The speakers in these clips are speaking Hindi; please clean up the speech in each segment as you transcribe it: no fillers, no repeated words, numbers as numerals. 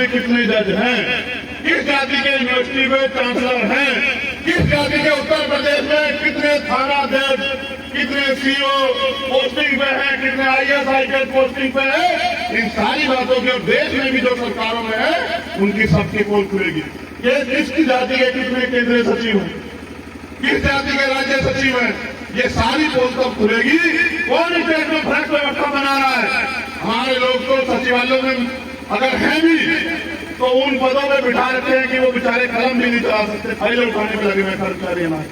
में कितने जज हैं, किस जाति के यूनिवर्सिटी में चांसलर हैं, किस जाति के उत्तर प्रदेश में कितने थानाध्यक्ष, कितने सीओ पोस्टिंग पे हैं, कितने आईएएस आईपीएस पोस्टिंग पे है। इन सारी बातों के और देश में भी जो सरकारों में है उनकी सबकी पोल खुलेगी। ये किसकी जाति के कितने केंद्रीय सचिव हैं, किस जाति के राज्य सचिव हैं, ये सारी पोल कब खुलेगी। कौन इस देश में भ्रष्ट व्यवस्था बना रहा है। हमारे लोग तो सचिवालयों में अगर हैं भी तो उन पदों में बिठा रखे हैं कि वो बेचारे कलम भी नहीं चला सकते, फाइलें उठाने में लगे हुए कर्मचारी हमारे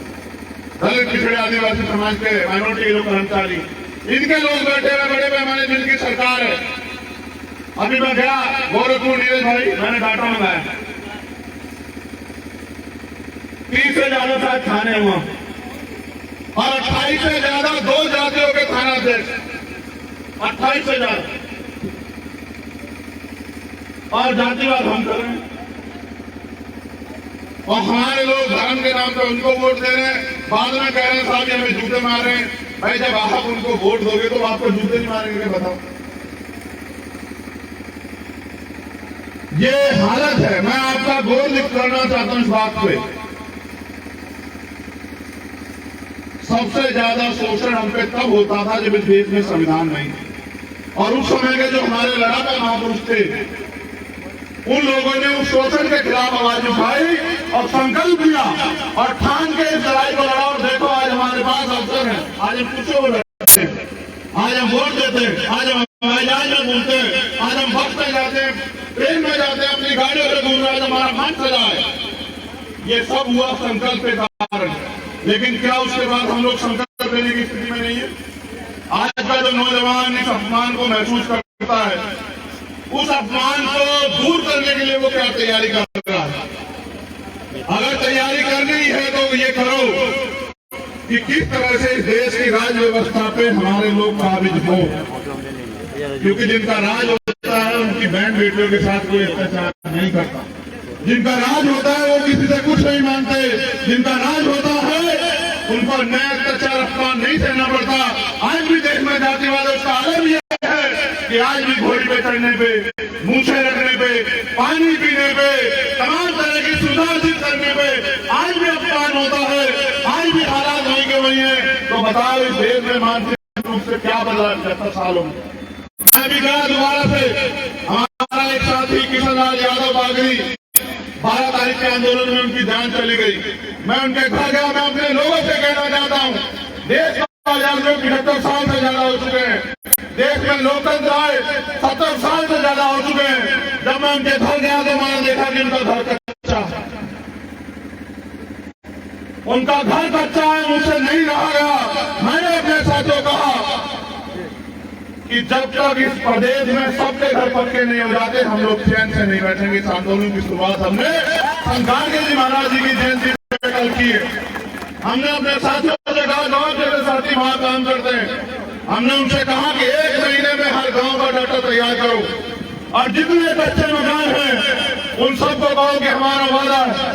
दलित पिछड़े आदिवासी समाज के माइनॉरिटी के लोग कर्मचारी, इनके लोग बैठे हुए बड़े पैमाने जिनकी सरकार है। अभी मैं गया गोरखपुर, नीरज भाई मैंने डाटा मंगाया 30 से ज्यादा शायद थाने हुआ और 28 से ज्यादा 2 जातियों के थानाध्यक्ष, 28 से ज्यादा। और जातिवाद हम कर रहे हैं और हमारे लोग धर्म के नाम पे उनको वोट दे रहे हैं। बाद में कह रहे हैं साहब हमें जूते मार रहे हैं। भाई जब आप उनको वोट दोगे तो आपको जूते नहीं मारेंगे, बताओ। ये हालत है। मैं आपका गौर करना चाहता हूं इस बात पे। सबसे ज्यादा शोषण हम पे तब होता था जब इस देश में संविधान नहीं, और उस समय के जो हमारे लड़ाका महापुरुष थे उन लोगों ने उस शोषण के खिलाफ आवाज उठाई और संकल्प लिया और ठान के इस लड़ाई को लड़ा। और देखो आज हमारे पास अवसर है, आज हम कुछ हो रहे हैं, आज हम वोट देते हैं, आज हम हवाई जहाज में घूमते हैं, आज हम बस में जाते हैं, ट्रेन में जाते हैं, अपनी गाड़ियों से घूम रहे हैं, हमारा मन सजा है। ये सब हुआ संकल्प के कारण। लेकिन क्या उसके बाद हम लोग संकल्प लेने की स्थिति में नहीं है। आज का जो नौजवान इस अपमान को महसूस करता है, उस अपमान को दूर करने के लिए वो क्या तैयारी कर रहा है। अगर तैयारी करनी है तो ये करो कि किस तरह से इस देश की राज व्यवस्था पे हमारे लोग काबिज हो, क्योंकि जिनका राज होता है उनकी बहन बेटियों के साथ कोई अत्याचार नहीं करता। जिनका राज होता है वो किसी से कुछ नहीं मांगते। जिनका राज होता है उनको नया अत्याचार अपमान नहीं सहना पड़ता। आज भी देश में जातिवाद उसका आलम यह है कि आज भी घोड़ी पे चढ़ने पे, मूछे रखने पे, पानी पीने पे, तमाम तरह की सुविधा हासिल करने पे आज भी अपमान होता है। आज भी हालात वहीं के वहीं है। तो बताओ इस देश में मानसिक रूप से क्या बदला 70 सालों में। मैं भी गया दोबारा से, हमारा एक साथी किशन लाल यादव बागरी 12 तारीख के आंदोलन में उनकी जान चली गई। मैं उनके घर गया। मैं अपने लोगों से कहना चाहता हूँ, देश का आजाद लोग 75 साल से ज्यादा हो चुके हैं। देश में लोकतंत्र आए 70 साल से ज्यादा हो चुके हैं। जब मैं उनके घर गया तो मैंने देखा कि उनका घर कच्चा है, उनका घर कच्चा है, मुझसे नहीं रहा गया। मैंने अपने साथियों कहा कि जब तक इस प्रदेश में सबके घर पक्के नहीं हो जाते हम लोग चैन से नहीं बैठेंगे। इस आंदोलन की शुरुआत हमने संगारगे जी महाराज जी की जयंती में कल की है। हमने अपने साथियों से कहा, गांव के साथी वहां काम करते हैं, हमने उनसे कहा कि 1 महीने में हर गांव का डाटा तैयार करो और जितने कच्चे मकान हैं उन सबको कहो कि हमारा वादा है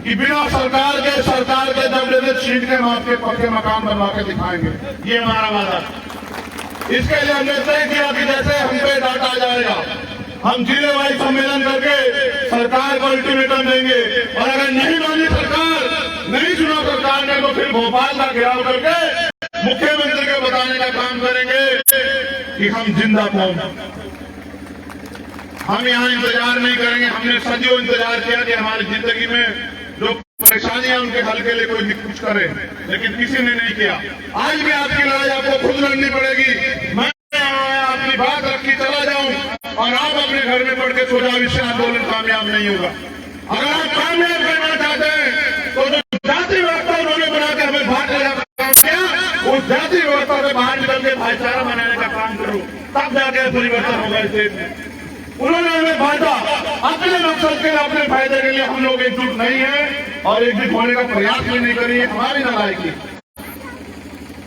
कि बिना सरकार के दबदबे छीट के हम आपके पक्के मकान बनवा के दिखाएंगे। ये हमारा वादा है। इसके लिए हमने तय किया कि जैसे हम पे डाटा जाएगा हम जिले वाइज सम्मेलन करके सरकार को अल्टीमेटम देंगे और अगर नहीं मानी सरकार, नहीं सुना सरकार ने, तो फिर भोपाल का घेराव करके मुख्यमंत्री को बताने का काम करेंगे कि हम जिंदा कौन। हम यहाँ इंतजार नहीं करेंगे। हमने सदियों इंतजार किया कि हमारी जिंदगी में जो परेशानियां उनके हल के लिए कोई कुछ करे, लेकिन किसी ने नहीं किया। आज भी आपकी लड़ाई आपको खुद लड़नी पड़ेगी। मैं अपनी बात रखी चला जाऊं और आप अपने घर में पढ़ के सो जाओ, इससे आंदोलन कामयाब नहीं होगा। अगर आप कामयाब करना चाहते हैं तो जो जाति व्यवस्था उन्होंने बना के हमें बाहर ले जाकर काम किया, उस जाति व्यवस्था से बाहर निकल के भाईचारा बनाने का काम करो, तब जाके परिवर्तन होगा इस देश में। उन्होंने हमें बांटा अपने मकसद के लिए, अपने फायदे के लिए। हम लोग एकजुट नहीं है और एकजुट होने का प्रयास भी नहीं करिए। हमारी नालायकी।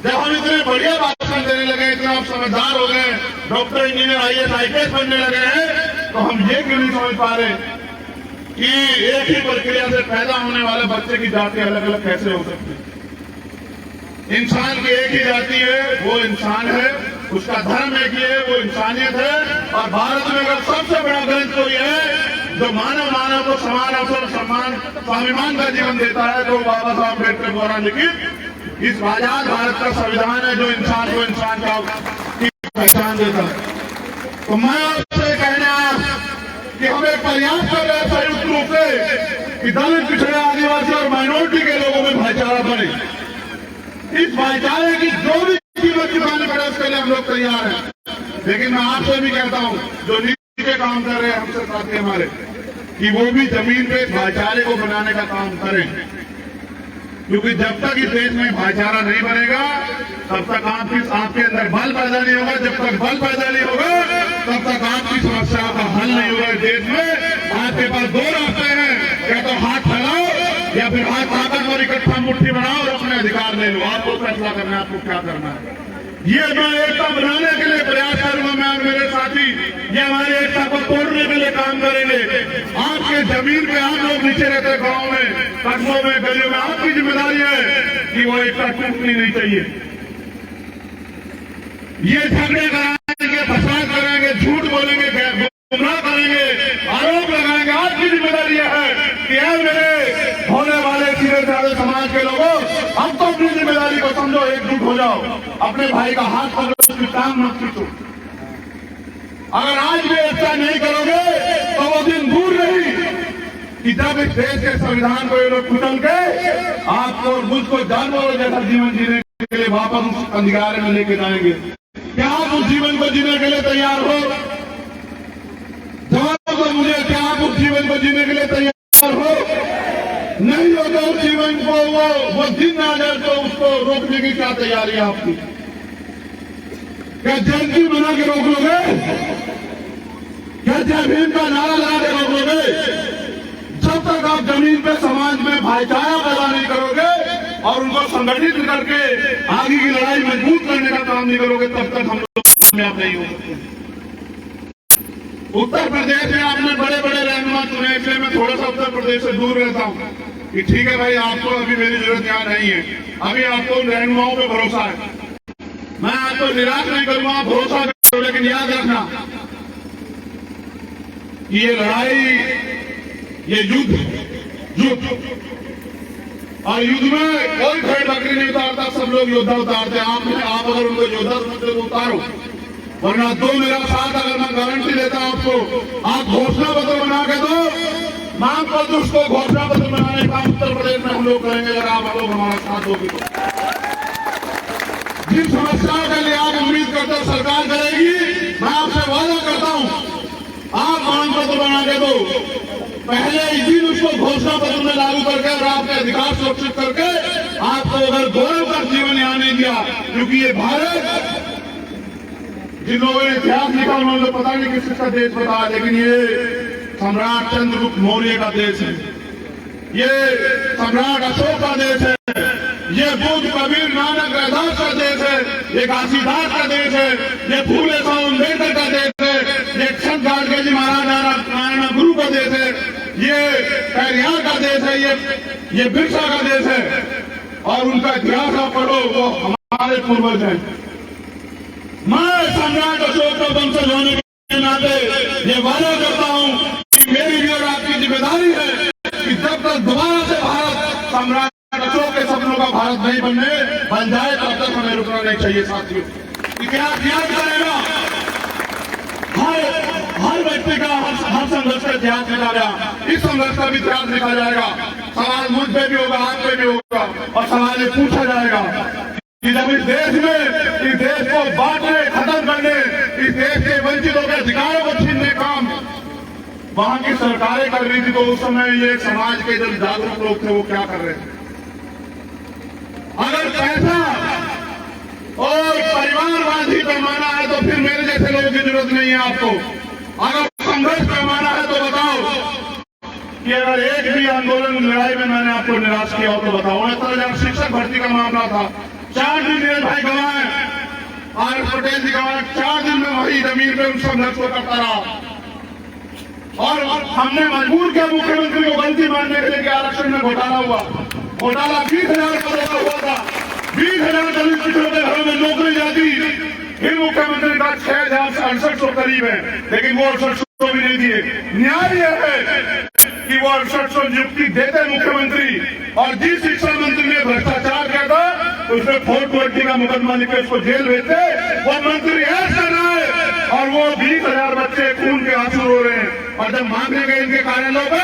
जब हम इतने बढ़िया भाषण देने लगे, इतना आप समझदार हो गए, डॉक्टर, इंजीनियर, आईएएस आईपीएस बनने लगे हैं, तो हम ये क्यों नहीं समझ पा रहे कि एक ही प्रक्रिया से पैदा होने वाले बच्चे की जाति अलग अलग कैसे हो सकती है। इंसान की एक ही जाति है, वो इंसान है, उसका धर्म एक ही है, वो इंसानियत है। और भारत में अगर सबसे बड़ा ग्रंथ कोई है जो मानव को समान अवसर सम्मान स्वाभिमान का जीवन देता है, जो बाबा साहब अम्बेडकर द्वारा लिखित इस आजाद भारत का संविधान है, जो इंसान को इंसान का पहचान देता है। तो मैं आपसे कहना कि हमें प्रयास कर रहे हैं संयुक्त रूप से कि दलित, पिछड़े, आदिवासी और माइनॉरिटी के लोगों में भाईचारा बने। इस भाईचारे की जो भी कीमत चुकानी पड़े उसके लिए हम लोग तैयार हैं। लेकिन मैं आपसे भी कहता हूं, जो नीचे काम कर रहे हैं हमसे साथी हमारे, कि वो भी जमीन पे भाईचारे को बनाने का काम करें, क्योंकि जब तक इस देश में भाईचारा नहीं बनेगा तब तक आपके अंदर बल पैदा नहीं होगा। जब तक बल पैदा नहीं होगा तब तक आपकी समस्याओं का हल नहीं होगा। इस देश में आपके पास दो रास्ते हैं, या तो हाथ फैलाओ या फिर हाथ ताकतवर इकट्ठा मुट्ठी बनाओ और अपने अधिकार ले लो। आपको फैसला करना है आपको क्या करना है। ये मैं एकता बनाने के लिए प्रयास करूंगा, मैं और मेरे साथी ये हमारी एकता को तोड़ने के लिए काम करेंगे। आपके जमीन पे आप लोग नीचे रहते गाँव में, कस्बों में, गलियों में, आपकी जिम्मेदारी है कि वो एकता टूटनी नहीं चाहिए। ये झगड़े कराएंगे, फसाद कराएंगे, झूठ बोलेंगे, गुमराह करेंगे, आरोप लगाएंगे, आपकी जिम्मेदारी है कि मेरे होने वाले सीधे साधे समाज के लोगों, हम तो अपनी जिम्मेदारी को समझो, एकजुट हो जाओ, अपने भाई का हाथ पकड़ो, उसकी टांग मत खींचो। अगर आज भी ऐसा नहीं करोगे तो वो दिन दूर नहीं कि जब इस देश के संविधान को ये लोग कुचल के आपको और मुझको जानवरों जैसा जीवन जीने के लिए वापस उस अंधकार में लेके जाएंगे। क्या आप उस जीवन को जीने के लिए तैयार हो? जवाब दो मुझे, क्या आप उस जीवन को जीने के लिए तैयार हो? नहीं हो तो उस जीवन को वो दिन आ जाए तो उसको रोकने की क्या तैयारी है आपकी? क्या जयंती बना के रोक लोगे? क्या जय भीम का नारा लगा के रोक लोगे? जब तक आप जमीन पे समाज में भाईचारा पैदा नहीं करोगे और उनको संगठित करके आगे की लड़ाई मजबूत करने का काम नहीं करोगे, तब तक हम लोग कामयाब नहीं हो सकते। उत्तर प्रदेश में आपने बड़े बड़े रहनुमा चुने, इसलिए मैं थोड़ा सा उत्तर प्रदेश से दूर रहता हूँ कि ठीक है भाई, आपको अभी मेरी जरूरत यहाँ नहीं है, अभी आपको उन रहनुमाओं पे भरोसा है, मैं आपको निराश नहीं करूंगा, आप भरोसा करो। लेकिन याद रखना कि ये लड़ाई, ये युद्ध और युद्ध में कोई भेड़ बकरी नहीं उतारता, सब लोग योद्धा उतारते हैं। आप अगर उनको योद्धा समझते तो उतारो, वरना दो मेरा साथ, अगर मैं गारंटी देता हूं आपको, आप घोषणा पत्र बना के दो, मांग पत्र उसको घोषणा पत्र बनाने का उत्तर प्रदेश में हम लोग करेंगे, अगर आप लोग हमारा साथ दोगे तो। जिन समस्याओं के लिए आप उम्मीद करते हो सरकार करेगी, मैं आपसे वादा करता हूं, आप मांग पत्र बना के दो, पहले इस दिन उसको घोषणा पत्र में लागू करके और आपके अधिकार सुरक्षित करके आपको अगर गौरव का जीवन यहाँ नहीं दिया, क्योंकि ये भारत, जिन लोगों ने इतिहास लिखा उन्होंने पता नहीं किसका देश बताया, लेकिन ये सम्राट चंद्रगुप्त मौर्य का देश है, ये सम्राट अशोक का देश है, ये बुद्ध, कबीर, नानक, रैदास का देश है, ये घासीदास का देश है, ये फूले शाह अम्बेडकर का देश है, ये संत गाडगे जी महाराज नारायण गुरु का देश है, ये पेरियार का देश है, ये बिरसा का देश है। और उनका इतिहास आप पढ़ो, वो हमारे पूर्वज हैं। मैं सम्राट अशोक का वंशज होने के नाते ये वादा करता हूं कि मेरी भी और आपकी जिम्मेदारी है कि जब तक दोबारा से भारत सम्राट अशोक के सपनों का भारत नहीं बन जाए, तब तक हमें रुकना नहीं चाहिए। साथियों, इतिहास याद करेगा, हर व्यक्ति का हर संघर्ष का इतिहास लिखा गया, इस संघर्ष का भी इतिहास लिखा जाएगा। सवाल मुझ पे भी होगा, आप पे भी होगा, और सवाल ये पूछा जाएगा कि जब इस देश को बांटने, खत्म करने, इस देश के वंचितों के अधिकारों को छीनने काम वहां की सरकारें कर रही थी, तो उस समय ये समाज के जो जागरूक लोग थे वो क्या कर रहे थे? अगर पैसा और परिवारवादी पैमाना है तो फिर मेरे जैसे लोगों की जरूरत नहीं है आपको। अगर संघर्ष पैमाना है तो बताओ कि अगर एक भी आंदोलन लड़ाई में मैंने आपको निराश किया हो तो बताओ। इस तरह जब शिक्षक भर्ती का मामला था, 4 दिन मेरे भाई गंवाए, आर पटेल जी गंवाए, 4 दिन में वही जमीन पे उस संघर्ष को करता रहा, और हमने मजबूर किया मुख्यमंत्री को गलती मानने के लिए कि आरक्षण में घोटाला हुआ। घोटाला 20,000 करोड़ का हुआ था, 20,000 दलित पिछड़ों के घरों में नौकरी जाती, फिर मुख्यमंत्री का 6,068 करीब है, लेकिन वो 68 भी नहीं दिए। न्याय यह है कि वो 6800 नियुक्ति देते मुख्यमंत्री, और जिस शिक्षा मंत्री ने भ्रष्टाचार किया था उसने 420 का मुकदमा लिख के उसको जेल भेजते, वो मंत्री ऐसा ना है, और वो 20,000 बच्चे खून के आंसू रो रहे हैं। और जब मांगने गए इनके कार्यालयों पे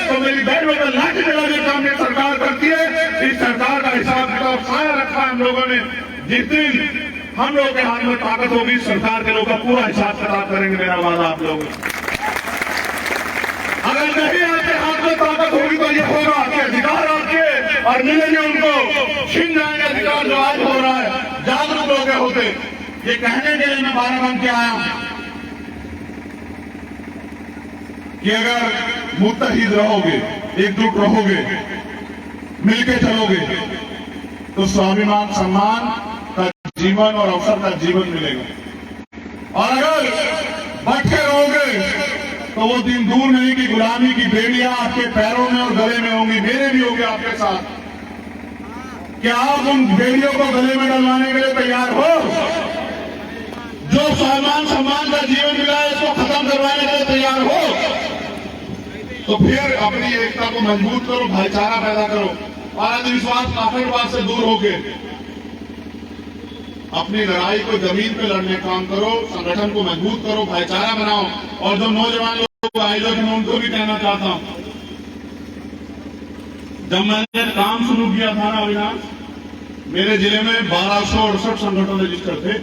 तो मेरी बहनों पर लाठी चलाने का काम ये सरकार करती है। इस सरकार का हिसाब किताब सारा रखा है हम लोगों ने। जिस दिन हम लोगों के हाथ में ताकत होगी, सरकार के लोगों का पूरा हिसाब किताब करेंगे, मेरा वादा आप लोग। अगर नहीं आपके हाथ में ताकत होगी तो ये होगा आपके अधिकार आपके और मिलेंगे उनको, छिन जाएंगे अधिकार जो आज हो रहा है। जागरूक लोग होते, ये कहने के लिए मैं बाराबंकी आया हूं कि अगर मुत्तहिद रहोगे, एकजुट रहोगे, मिलके चलोगे तो स्वाभिमान सम्मान का जीवन और अवसर का जीवन मिलेगा। और अगर बटके रहोगे तो वो दिन दूर नहीं कि गुलामी की बेड़ियां आपके पैरों में और गले में होंगी, मेरे भी होंगे आपके साथ। क्या आप उन बेड़ियों को गले में डलवाने के लिए तैयार हो? जो स्वाभिमान सम्मान का जीवन मिला है इसको खत्म करवाने के लिए तैयार हो? तो फिर अपनी एकता को मजबूत करो, भाईचारा पैदा करो, और अंधविश्वास काफिरवाद से दूर होके अपनी लड़ाई को जमीन पे लड़ने का काम करो, संगठन को मजबूत करो, भाईचारा बनाओ। और जो नौजवान लोग आयोजक हैं उनको भी कहना चाहता हूं, जब मैंने काम शुरू किया था ना अविनाश, मेरे जिले में 1268 संगठन रजिस्टर थे।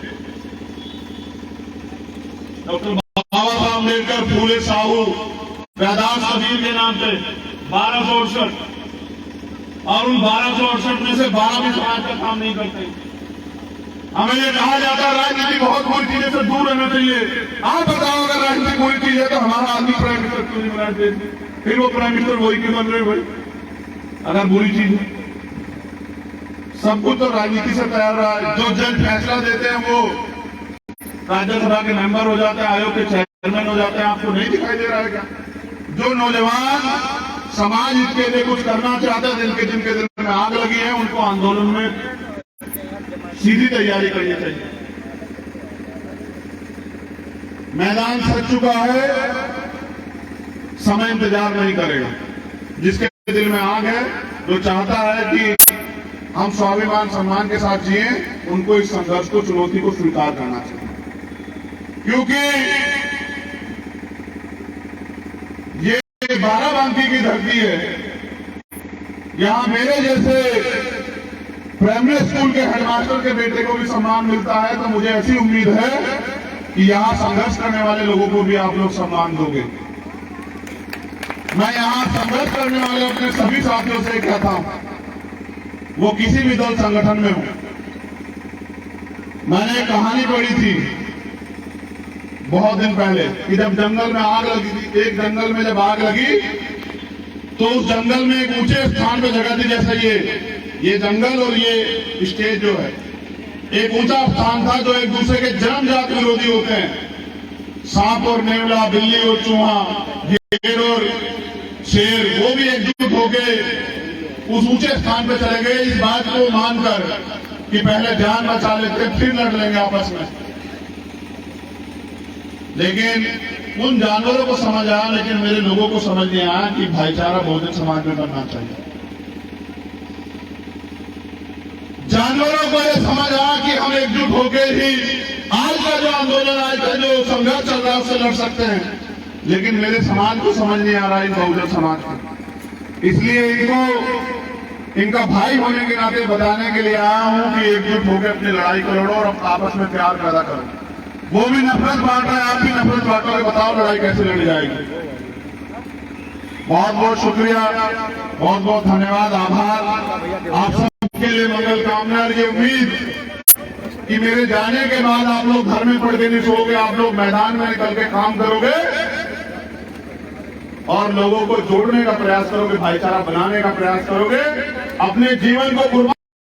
डॉक्टर बाबा साहब अम्बेडकर, फूले साहू, वैदास कबीर के नाम पे 1268, और उन 1268 में से 12 भी समाज का काम नहीं करते। हमें ये कहा जाता है राजनीति बहुत बुरी चीजें से दूर रहना चाहिए। आप बताओ अगर राजनीति बुरी चीज है तो हमारा आदमी प्राइम मिनिस्टर क्यों नहीं बना देश में? फिर वो प्राइम मिनिस्टर वही क्यों बन रहे भाई? अगर बुरी चीज है, सब कुछ तो राजनीति से तैयार रहा है। जो जज फैसला देते हैं वो राज्यसभा के मेंबर हो जाते हैं, आयोग के चेयरमैन हो जाते हैं। आपको नहीं दिखाई दे रहा है क्या? जो नौजवान समाज के लिए कुछ करना चाहते हैं, जिनके दिल में आग लगी है, उनको आंदोलन में सीधी तैयारी करनी चाहिए। मैदान सज चुका है, समय इंतजार नहीं करेगा। जिसके दिल में आग है, जो चाहता है कि हम स्वाभिमान सम्मान के साथ जिए, उनको इस संघर्ष को, चुनौती को स्वीकार करना चाहिए। क्योंकि ये बाराबंकी की धरती है। यहां मेरे जैसे प्राइमरी स्कूल के हेडमास्टर के बेटे को भी सम्मान मिलता है, तो मुझे ऐसी उम्मीद है कि यहां संघर्ष करने वाले लोगों को भी आप लोग सम्मान दोगे। मैं यहां संघर्ष करने वाले अपने सभी साथियों से कहता हूं, वो किसी भी दल संगठन में हो। मैंने एक कहानी पढ़ी थी बहुत दिन पहले कि जब जंगल में आग लगी थी, एक जंगल में जब आग लगी तो उस जंगल में एक ऊंचे स्थान पे जगह थी, जैसे ये जंगल और ये स्टेज जो है, एक ऊंचा स्थान था जो एक दूसरे के जन्मजात विरोधी होते हैं। सांप और नेवला, बिल्ली और चूहा, शेर और शेर, वो भी एकजुट होके उस ऊंचे स्थान पे चले गए, इस बात को मानकर कि पहले जान बचा लेते फिर लड़ लेंगे आपस में। लेकिन उन जानवरों को समझ आया, लेकिन मेरे लोगों को समझ नहीं आया कि भाईचारा बहुजन समाज में बनना चाहिए। जानवरों को यह समझ आया कि हम एकजुट होकर ही आज का जो आंदोलन, आज का जो संघर्ष चल रहा है उससे लड़ सकते हैं। लेकिन मेरे समाज को समझ नहीं आ रहा, इन बहुजन समाज को। इसलिए इनको इनका भाई होने के नाते बताने के लिए आया हूं कि एकजुट होकर अपनी लड़ाई को लड़ो और आपस में प्यार पैदा करो। वो भी नफरत बांट रहे हैं, आप भी नफरत बांटोगे, बताओ लड़ाई कैसे लड़ी जाएगी। बहुत बहुत शुक्रिया, बहुत बहुत धन्यवाद, आभार। आप सबके लिए मंगल कामना। ये उम्मीद कि मेरे जाने के बाद आप लोग घर में पड़ के नहीं सोओगे, आप लोग मैदान में निकल के काम करोगे और लोगों को जोड़ने का प्रयास करोगे, भाईचारा बनाने का प्रयास करोगे, अपने जीवन को कुर्बान